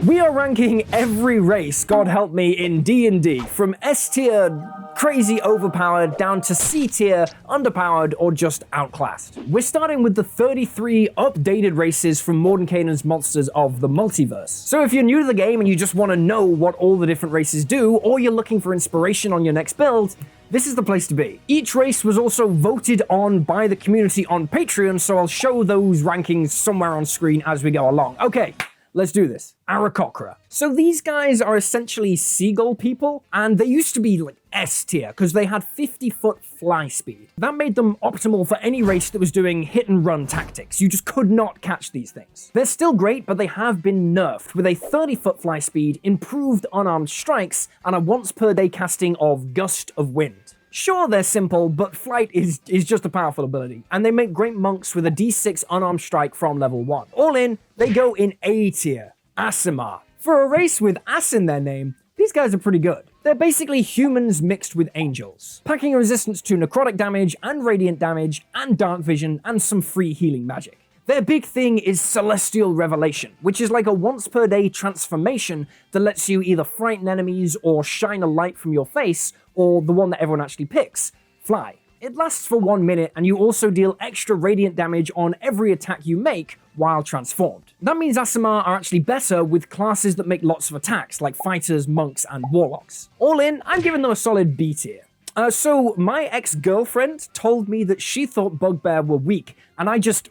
We are ranking every race, God help me, in D&D, from S tier, crazy overpowered, down to C tier, underpowered, or just outclassed. We're starting with the 33 updated races from Mordenkainen's Monsters of the Multiverse. So if you're new to the game and you just want to know what all the different races do, or you're looking for inspiration on your next build, this is the place to be. Each race was also voted on by the community on Patreon, so I'll show those rankings somewhere on screen as we go along. Okay, let's do this. Aarakocra. So these guys are essentially seagull people, and they used to be like S tier because they had 50-foot fly speed. That made them optimal for any race that was doing hit and run tactics. You just could not catch these things. They're still great, but they have been nerfed with a 30-foot fly speed, improved unarmed strikes, and a once per day casting of Gust of Wind. Sure, they're simple, but flight is just a powerful ability, and they make great monks with a d6 unarmed strike from level 1. All in, they go in A tier, Aasimar. For a race with Ass in their name, these guys are pretty good. They're basically humans mixed with angels, packing a resistance to necrotic damage and radiant damage and dark vision and some free healing magic. Their big thing is Celestial Revelation, which is like a once per day transformation that lets you either frighten enemies or shine a light from your face, or the one that everyone actually picks, fly. It lasts for 1 minute, and you also deal extra radiant damage on every attack you make while transformed. That means Aasimar are actually better with classes that make lots of attacks, like fighters, monks, and warlocks. All in, I'm giving them a solid B tier. So my ex-girlfriend told me that she thought Bugbear were weak, and I just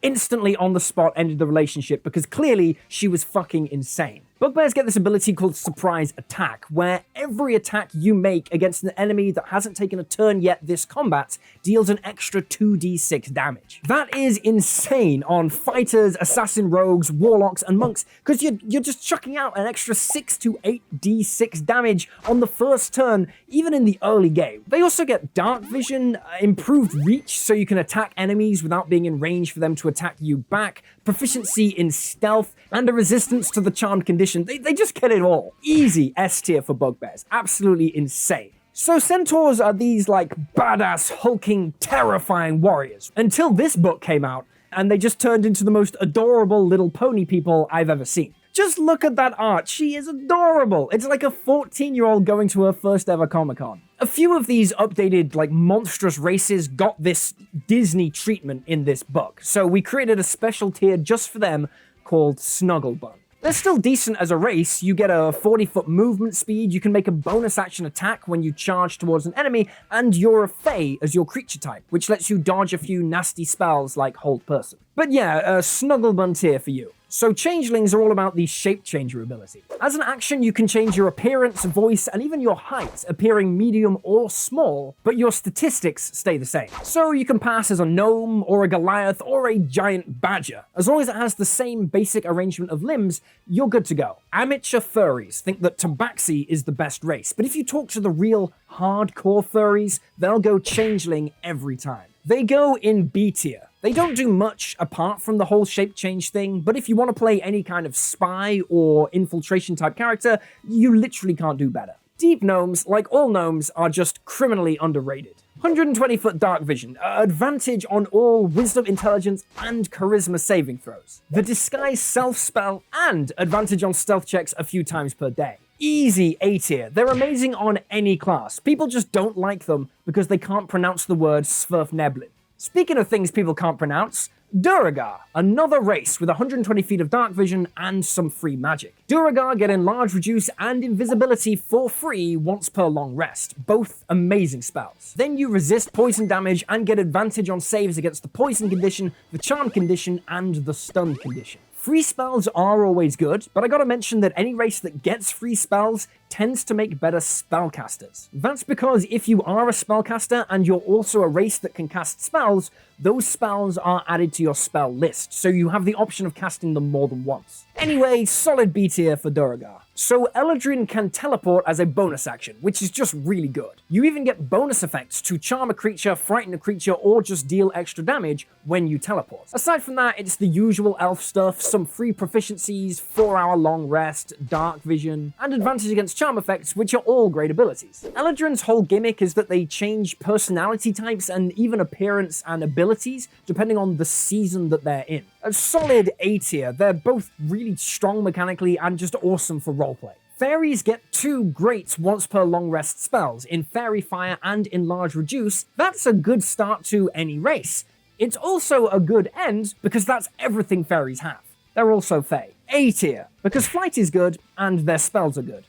instantly on the spot ended the relationship because clearly she was fucking insane. Bugbears get this ability called Surprise Attack, where every attack you make against an enemy that hasn't taken a turn yet this combat deals an extra 2d6 damage. That is insane on fighters, assassin rogues, warlocks, and monks, because you're just chucking out an extra 6 to 8d6 damage on the first turn, even in the early game. They also get Dark Vision, improved reach so you can attack enemies without being in range for them to attack you back, proficiency in stealth, and a resistance to the charmed condition. They just get it all. Easy S tier for Bugbears. Absolutely insane. So Centaurs are these like badass, hulking, terrifying warriors. Until this book came out, and they just turned into the most adorable little pony people I've ever seen. Just look at that art. She is adorable. It's like a 14-year-old going to her first ever Comic-Con. A few of these updated, like, monstrous races got this Disney treatment in this book. So we created a special tier just for them called Snugglebun. They're still decent as a race. You get a 40-foot movement speed, you can make a bonus action attack when you charge towards an enemy, and you're a Fae as your creature type, which lets you dodge a few nasty spells like Hold Person. But yeah, a Snugglebun tier for you. So Changelings are all about the Shape Changer ability. As an action, you can change your appearance, voice, and even your height, appearing medium or small, but your statistics stay the same. So you can pass as a gnome, or a Goliath, or a giant badger. As long as it has the same basic arrangement of limbs, you're good to go. Amateur furries think that Tabaxi is the best race, but if you talk to the real hardcore furries, they'll go Changeling every time. They go in B tier. They don't do much apart from the whole shape change thing, but if you want to play any kind of spy or infiltration type character, you literally can't do better. Deep gnomes, like all gnomes, are just criminally underrated. 120-foot dark vision, advantage on all wisdom, intelligence, and charisma saving throws. The disguise self spell, and advantage on stealth checks a few times per day. Easy A tier. They're amazing on any class. People just don't like them because they can't pronounce the word Svirfneblin. Speaking of things people can't pronounce, Duergar, another race with 120 feet of dark vision and some free magic. Duergar get enlarge, reduce, and invisibility for free once per long rest, both amazing spells. Then you resist poison damage and get advantage on saves against the poison condition, the charmed condition, and the stunned condition. Free spells are always good, but I gotta mention that any race that gets free spells tends to make better spellcasters. That's because if you are a spellcaster and you're also a race that can cast spells, those spells are added to your spell list, so you have the option of casting them more than once. Anyway, solid B tier for Duergar. So Eladrin can teleport as a bonus action, which is just really good. You even get bonus effects to charm a creature, frighten a creature, or just deal extra damage when you teleport. Aside from that, it's the usual elf stuff, some free proficiencies, 4-hour long rest, dark vision, and advantage against charm effects, which are all great abilities. Eladrin's whole gimmick is that they change personality types and even appearance and abilities depending on the season that they're in. A solid A tier, they're both really strong mechanically and just awesome for roleplay. Fairies get 2 great once per long rest spells in Fairy Fire and Enlarge Reduce. That's a good start to any race. It's also a good end because that's everything fairies have. They're also Fae. A tier, because flight is good and their spells are good.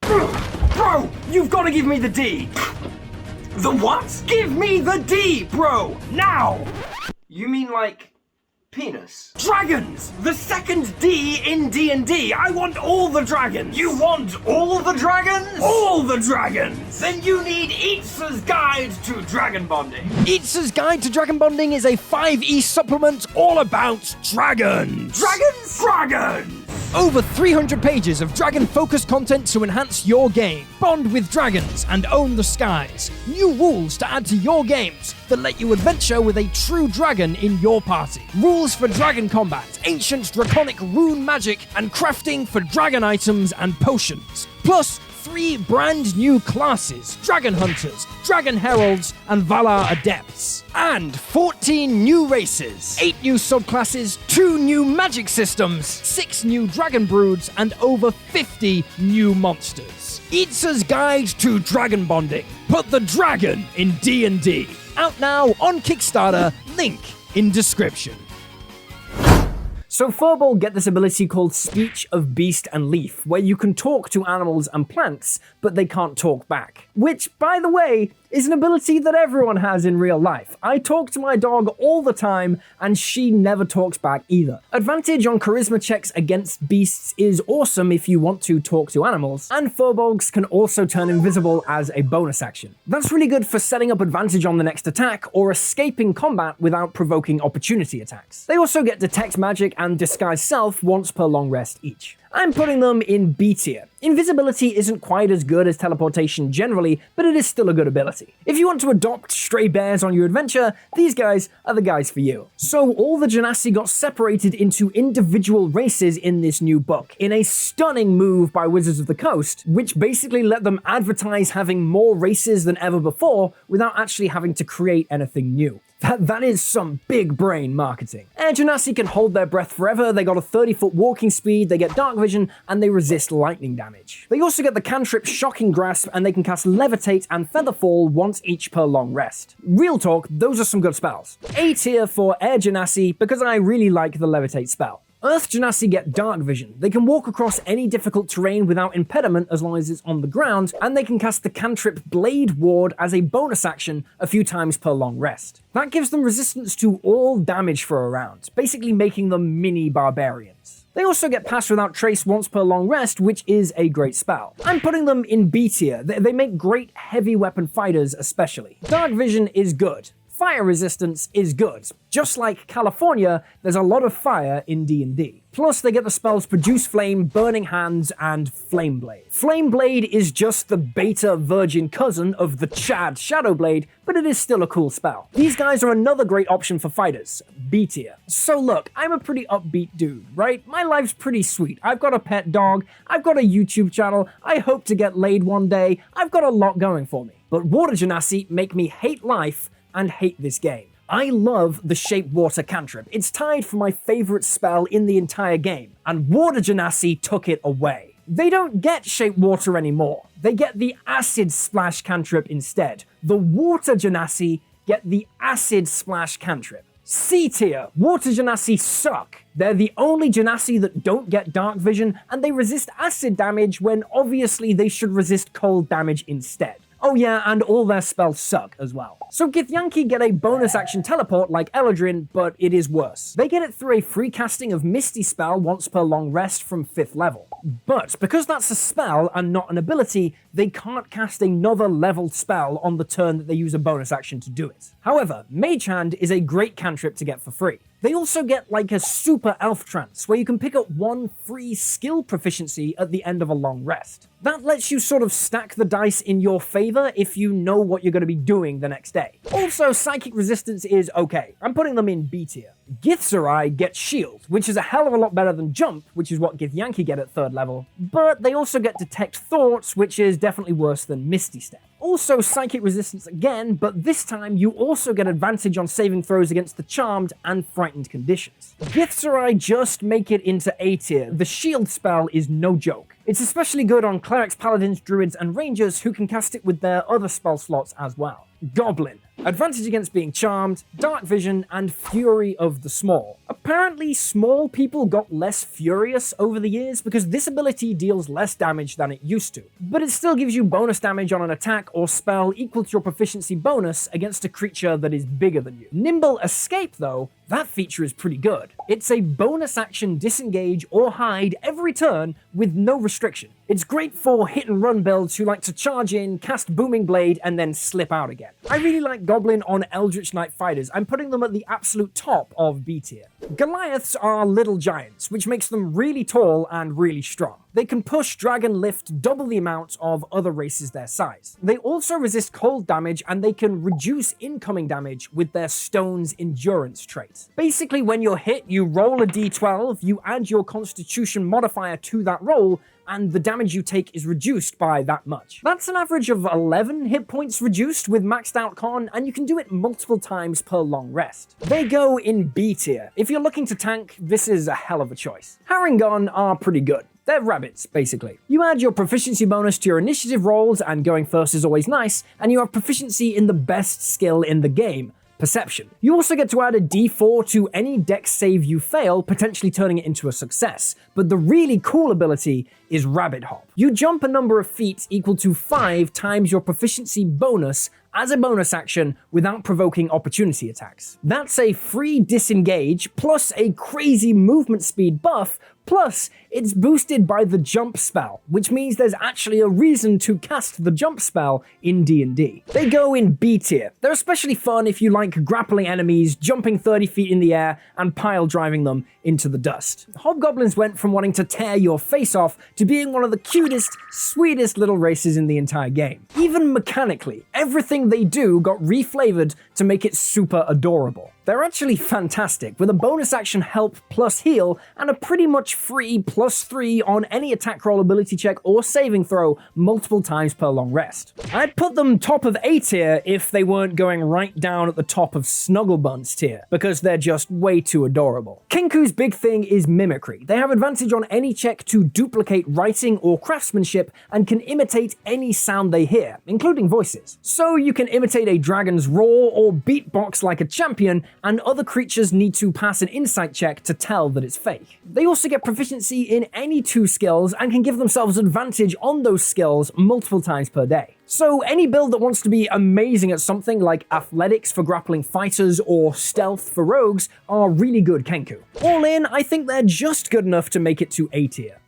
Bro, you've got to give me the D. The what? Give me the D, bro, now! You mean like penis? Dragons! The second D in D&D! I want all the dragons! You want all the dragons? All the dragons! Then you need Eatsa's Guide to Dragon Bonding. Eatsa's Guide to Dragon Bonding is a 5e supplement all about dragons! Dragons? Dragons! Over 300 pages of dragon-focused content to enhance your game. Bond with dragons and own the skies. New rules to add to your games that let you adventure with a true dragon in your party. Rules for dragon combat, ancient draconic rune magic, and crafting for dragon items and potions. Plus, 3 brand new classes: Dragon Hunters, Dragon Heralds, and Valar Adepts. And 14 new races, 8 new subclasses, 2 new magic systems, 6 new dragon broods, and over 50 new monsters. Eatsa's Guide to Dragon Bonding. Put the dragon in D&D. Out now on Kickstarter, link in description. So Firbolg get this ability called Speech of Beast and Leaf, where you can talk to animals and plants, but they can't talk back. Which, by the way, is an ability that everyone has in real life. I talk to my dog all the time, and she never talks back either. Advantage on charisma checks against beasts is awesome if you want to talk to animals, and Firbolgs can also turn invisible as a bonus action. That's really good for setting up advantage on the next attack, or escaping combat without provoking opportunity attacks. They also get Detect Magic and Disguise Self once per long rest each. I'm putting them in B tier. Invisibility isn't quite as good as teleportation generally, but it is still a good ability. If you want to adopt stray bears on your adventure, these guys are the guys for you. So all the Genasi got separated into individual races in this new book, in a stunning move by Wizards of the Coast, which basically let them advertise having more races than ever before without actually having to create anything new. That is some big brain marketing. Air Genasi can hold their breath forever, they got a 30-foot walking speed, they get dark vision, and they resist lightning damage. They also get the cantrip Shocking Grasp, and they can cast Levitate and Featherfall once each per long rest. Real talk, those are some good spells. A tier for Air Genasi because I really like the Levitate spell. Earth Genasi get Dark Vision. They can walk across any difficult terrain without impediment as long as it's on the ground, and they can cast the cantrip Blade Ward as a bonus action a few times per long rest. That gives them resistance to all damage for a round, basically making them mini barbarians. They also get Pass Without Trace once per long rest, which is a great spell. I'm putting them in B tier. They make great heavy weapon fighters especially. Dark Vision is good. Fire resistance is good. Just like California, there's a lot of fire in D&D. Plus, they get the spells Produce Flame, Burning Hands, and Flame Blade. Flame Blade is just the beta virgin cousin of the Chad Shadow Blade, but it is still a cool spell. These guys are another great option for fighters, B tier. So look, I'm a pretty upbeat dude, right? My life's pretty sweet. I've got a pet dog, I've got a YouTube channel, I hope to get laid one day, I've got a lot going for me. But Water Genasi make me hate life and hate this game. I love the Shape Water cantrip. It's tied for my favorite spell in the entire game, and Water Genasi took it away. They don't get Shape Water anymore. They get the Acid Splash cantrip instead. The Water Genasi get the Acid Splash cantrip. C tier, Water Genasi suck. They're the only Genasi that don't get Dark Vision, and they resist acid damage when obviously they should resist cold damage instead. Oh yeah, and all their spells suck as well. So Githyanki get a bonus action teleport like Eladrin, but it is worse. They get it through a free casting of Misty Spell once per long rest from 5th level. But because that's a spell and not an ability, they can't cast another leveled spell on the turn that they use a bonus action to do it. However, Mage Hand is a great cantrip to get for free. They also get like a super elf trance, where you can pick up 1 free skill proficiency at the end of a long rest. That lets you sort of stack the dice in your favor if you know what you're going to be doing the next day. Also, psychic resistance is okay. I'm putting them in B tier. Githzerai get shield, which is a hell of a lot better than jump, which is what Githyanki get at 3rd level, but they also get detect thoughts, which is definitely worse than Misty Step. Also psychic resistance again, but this time you also get advantage on saving throws against the charmed and frightened conditions. Githzerai just make it into A tier. The shield spell is no joke. It's especially good on clerics, paladins, druids, and rangers who can cast it with their other spell slots as well. Goblin. Advantage against being charmed, dark vision, and fury of the small. Apparently, small people got less furious over the years because this ability deals less damage than it used to, but it still gives you bonus damage on an attack or spell equal to your proficiency bonus against a creature that is bigger than you. Nimble Escape, though, that feature is pretty good. It's a bonus action disengage or hide every turn with no restriction. It's great for hit and run builds who like to charge in, cast Booming Blade, and then slip out again. I really like Goblin on Eldritch Knight fighters. I'm putting them at the absolute top of B tier. Goliaths are little giants, which makes them really tall and really strong. They can push, drag, and lift double the amount of other races their size. They also resist cold damage, and they can reduce incoming damage with their Stone's Endurance trait. Basically, when you're hit, you roll a d12, you add your Constitution modifier to that roll, and the damage you take is reduced by that much. That's an average of 11 hit points reduced with maxed out con, and you can do it multiple times per long rest. They go in B tier. If you're looking to tank, this is a hell of a choice. Harengon are pretty good. They're rabbits, basically. You add your proficiency bonus to your initiative rolls, and going first is always nice, and you have proficiency in the best skill in the game, Perception. You also get to add a d4 to any dex save you fail, potentially turning it into a success. But the really cool ability is Rabbit Hop. You jump a number of feet equal to 5 times your proficiency bonus as a bonus action without provoking opportunity attacks. That's a free disengage plus a crazy movement speed buff, plus it's boosted by the jump spell, which means there's actually a reason to cast the jump spell in D&D. They go in B tier. They're especially fun if you like grappling enemies, jumping 30 feet in the air, and pile driving them into the dust. Hobgoblins went from wanting to tear your face off to being one of the cutest, sweetest little races in the entire game. Even mechanically, everything they do got reflavored to make it super adorable. They're actually fantastic, with a bonus action help plus heal, and a pretty much free +3 on any attack roll, ability check, or saving throw multiple times per long rest. I'd put them top of A tier if they weren't going right down at the top of Snugglebuns tier, because they're just way too adorable. Kenku's big thing is mimicry. They have advantage on any check to duplicate writing or craftsmanship, and can imitate any sound they hear, including voices. So you can imitate a dragon's roar or beatbox like a champion, and other creatures need to pass an insight check to tell that it's fake. They also get proficiency in any 2 skills and can give themselves advantage on those skills multiple times per day. So any build that wants to be amazing at something like athletics for grappling fighters or stealth for rogues are really good Kenku. All in, I think they're just good enough to make it to A tier.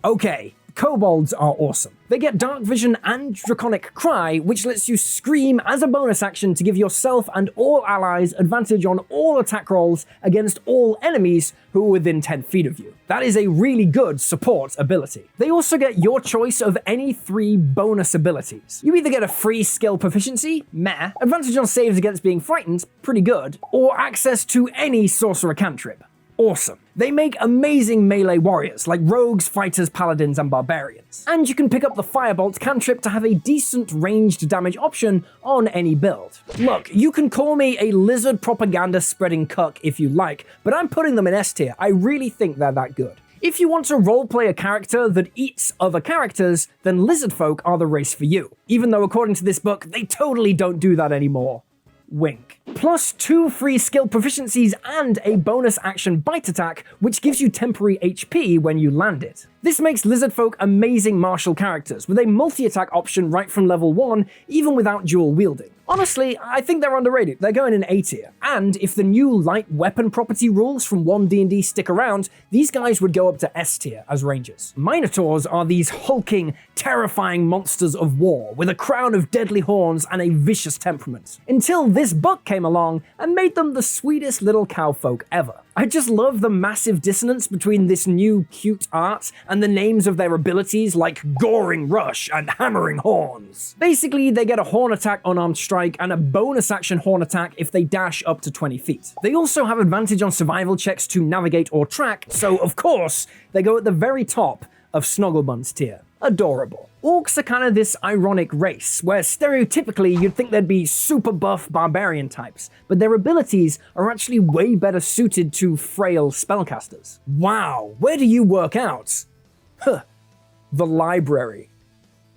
Okay. Kobolds are awesome. They get Dark Vision and Draconic Cry, which lets you scream as a bonus action to give yourself and all allies advantage on all attack rolls against all enemies who are within 10 feet of you. That is a really good support ability. They also get your choice of any 3 bonus abilities. You either get a free skill proficiency, meh, advantage on saves against being frightened, pretty good, or access to any sorcerer cantrip. Awesome. They make amazing melee warriors like rogues, fighters, paladins, and barbarians. And you can pick up the Firebolt cantrip to have a decent ranged damage option on any build. Look, you can call me a lizard propaganda spreading cuck if you like, but I'm putting them in S tier. I really think they're that good. If you want to roleplay a character that eats other characters, then Lizardfolk are the race for you. Even though according to this book, they totally don't do that anymore. Wink. Plus 2 free skill proficiencies and a bonus action bite attack, which gives you temporary HP when you land it. This makes Lizardfolk amazing martial characters, with a multi-attack option right from level 1, even without dual wielding. Honestly, I think they're underrated. They're going in A tier. And if the new light weapon property rules from 1D&D stick around, these guys would go up to S tier as rangers. Minotaurs are these hulking, terrifying monsters of war, with a crown of deadly horns and a vicious temperament. Until this book came along and made them the sweetest little cowfolk ever. I just love the massive dissonance between this new cute art and the names of their abilities like Goring Rush and Hammering Horns. Basically, they get a horn attack unarmed strike and a bonus action horn attack if they dash up to 20 feet. They also have advantage on survival checks to navigate or track, so of course, they go at the very top of Snugglebun's tier. Adorable. Orcs are kind of this ironic race, where stereotypically you'd think they'd be super buff barbarian types, but their abilities are actually way better suited to frail spellcasters. Wow, where do you work out? Huh, the library.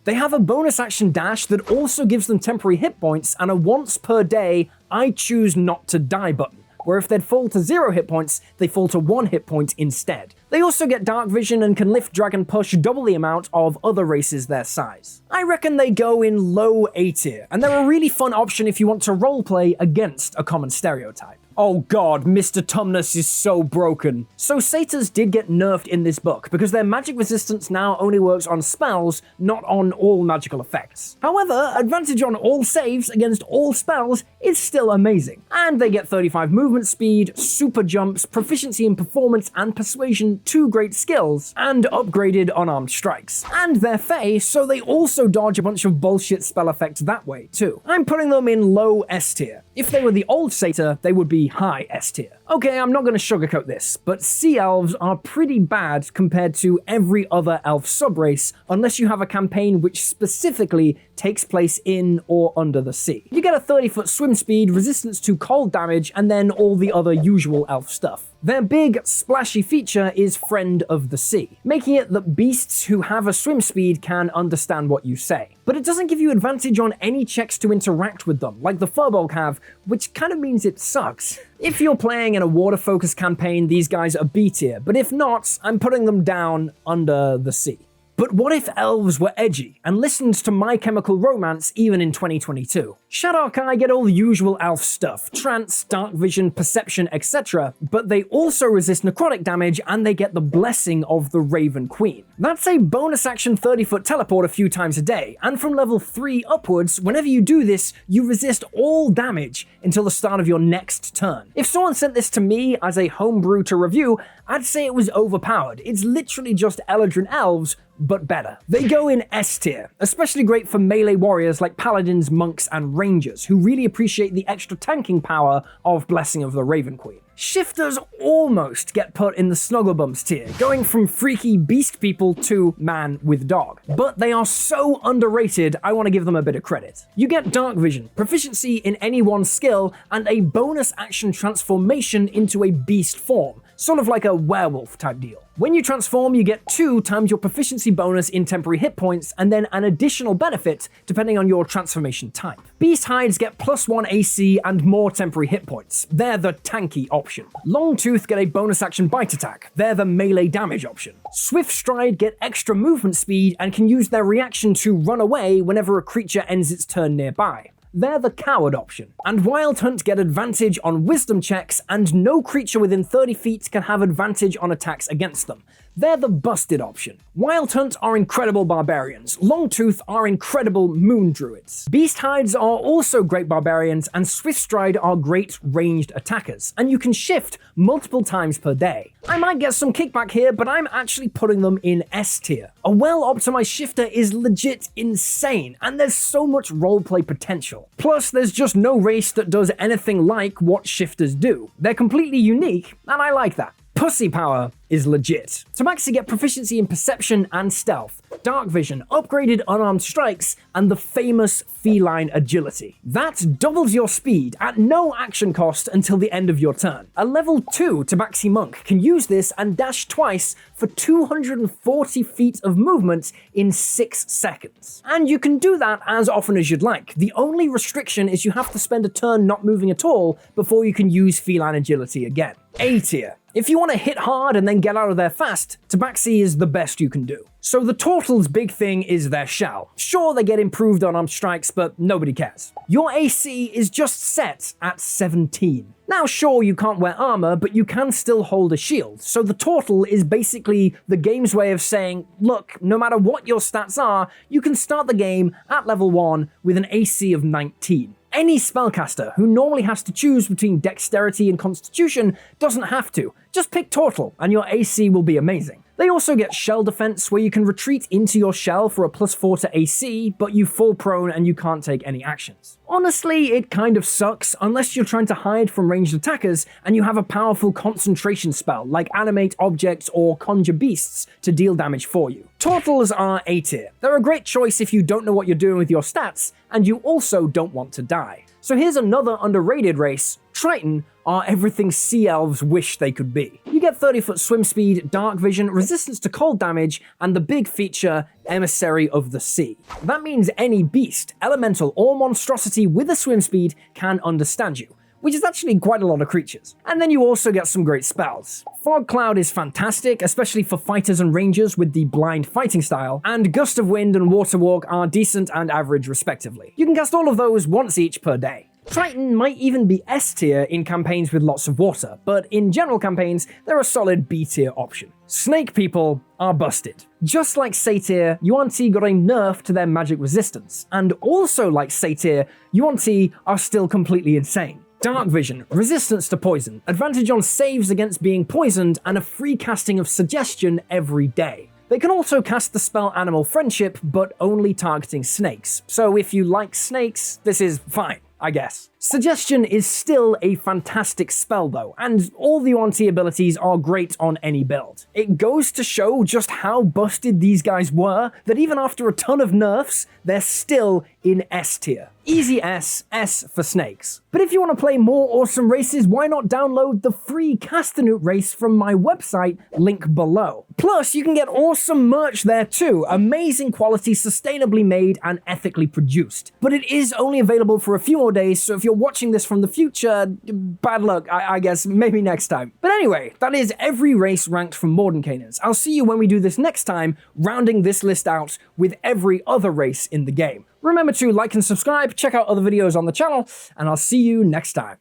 They have a bonus action dash that also gives them temporary hit points and a once per day I choose not to die button, where if they'd fall to 0 hit points, they fall to 1 hit point instead. They also get dark vision and can lift dragon push double the amount of other races their size. I reckon they go in low A tier, and they're a really fun option if you want to roleplay against a common stereotype. Oh god, Mr. Tumnus is so broken. So satyrs did get nerfed in this book, because their magic resistance now only works on spells, not on all magical effects. However, advantage on all saves against all spells is still amazing. And they get 35 movement speed, super jumps, proficiency in performance and persuasion, 2 great skills, and upgraded unarmed strikes. And they're Fae, so they also dodge a bunch of bullshit spell effects that way too. I'm putting them in low S tier. If they were the old satyr, they would be high S tier. Okay, I'm not going to sugarcoat this, but sea elves are pretty bad compared to every other elf subrace, unless you have a campaign which specifically takes place in or under the sea. You get a 30-foot swim speed, resistance to cold damage, and then all the other usual elf stuff. Their big, splashy feature is Friend of the Sea, making it that beasts who have a swim speed can understand what you say. But it doesn't give you advantage on any checks to interact with them, like the Firbolg have, which kind of means it sucks. If you're playing in a water-focused campaign, these guys are B tier, but if not, I'm putting them down under the sea. But what if elves were edgy and listened to My Chemical Romance even in 2022? Shadar Kai get all the usual elf stuff, trance, dark vision, perception, etc., but they also resist necrotic damage and they get the blessing of the Raven Queen. That's a bonus action 30-foot teleport a few times a day, and from level 3 upwards, whenever you do this, you resist all damage until the start of your next turn. If someone sent this to me as a homebrew to review, I'd say it was overpowered. It's literally just Eladrin elves, but better. They go in S tier, especially great for melee warriors like paladins, monks, and rangers, who really appreciate the extra tanking power of Blessing of the Raven Queen. Shifters almost get put in the Snugglebums tier, going from freaky beast people to man with dog. But they are so underrated, I want to give them a bit of credit. You get dark vision, proficiency in any one skill, and a bonus action transformation into a beast form, sort of like a werewolf type deal. When you transform, you get 2 times your proficiency bonus in temporary hit points, and then an additional benefit depending on your transformation type. Beast hides get +1 AC and more temporary hit points. They're the tanky option. Longtooth get a bonus action bite attack. They're the melee damage option. Swift Stride get extra movement speed and can use their reaction to run away whenever a creature ends its turn nearby. They're the coward option. And Wild Hunt get advantage on wisdom checks, and no creature within 30 feet can have advantage on attacks against them. They're the busted option. Wild Hunt are incredible barbarians. Longtooth are incredible moon druids. Beast Hides are also great barbarians, and Swift Stride are great ranged attackers, and you can shift multiple times per day. I might get some kickback here, but I'm actually putting them in S tier. A well-optimized shifter is legit insane, and there's so much roleplay potential. Plus, there's just no race that does anything like what shifters do. They're completely unique, and I like that. Pussy power is legit. Tabaxi get proficiency in perception and stealth, dark vision, upgraded unarmed strikes, and the famous feline agility. That doubles your speed at no action cost until the end of your turn. A level 2 Tabaxi monk can use this and dash twice for 240 feet of movement in 6 seconds. And you can do that as often as you'd like. The only restriction is you have to spend a turn not moving at all before you can use feline agility again. A tier. If you want to hit hard and then get out of there fast, Tabaxi is the best you can do. So the Tortle's big thing is their shell. Sure, they get improved unarmed strikes, but nobody cares. Your AC is just set at 17. Now sure, you can't wear armor, but you can still hold a shield. So the Tortle is basically the game's way of saying, look, no matter what your stats are, you can start the game at level 1 with an AC of 19. Any spellcaster who normally has to choose between dexterity and constitution doesn't have to. Just pick Tortle and your AC will be amazing. They also get shell defense, where you can retreat into your shell for a +4 to AC, but you fall prone and you can't take any actions. Honestly, it kind of sucks unless you're trying to hide from ranged attackers and you have a powerful concentration spell like Animate Objects or Conjure Beasts to deal damage for you. Tortles are A tier. They're a great choice if you don't know what you're doing with your stats and you also don't want to die. So here's another underrated race. Triton are everything sea elves wish they could be. You get 30-foot swim speed, dark vision, resistance to cold damage, and the big feature, Emissary of the Sea. That means any beast, elemental, or monstrosity with a swim speed can understand you, which is actually quite a lot of creatures. And then you also get some great spells. Fog Cloud is fantastic, especially for fighters and rangers with the blind fighting style, and Gust of Wind and Water Walk are decent and average respectively. You can cast all of those once each per day. Triton might even be S tier in campaigns with lots of water, but in general campaigns, they're a solid B tier option. Snake people are busted. Just like Satyr, Yuan-Ti got a nerf to their magic resistance, and also like Satyr, Yuan-Ti are still completely insane. Dark Vision, resistance to poison, advantage on saves against being poisoned, and a free casting of Suggestion every day. They can also cast the spell Animal Friendship, but only targeting snakes. So if you like snakes, this is fine, I guess. Suggestion is still a fantastic spell though, and all the Yuan-Ti abilities are great on any build. It goes to show just how busted these guys were, that even after a ton of nerfs, they're still in S tier. Easy S, S for snakes. But if you want to play more awesome races, why not download the free Castanute race from my website, link below. Plus, you can get awesome merch there too, amazing quality, sustainably made, and ethically produced. But it is only available for a few more days, so if you're watching this from the future, bad luck, I guess, maybe next time. But anyway, that is every race ranked from Mordenkainen's. I'll see you when we do this next time, rounding this list out with every other race in the game. Remember to like and subscribe, check out other videos on the channel, and I'll see you next time.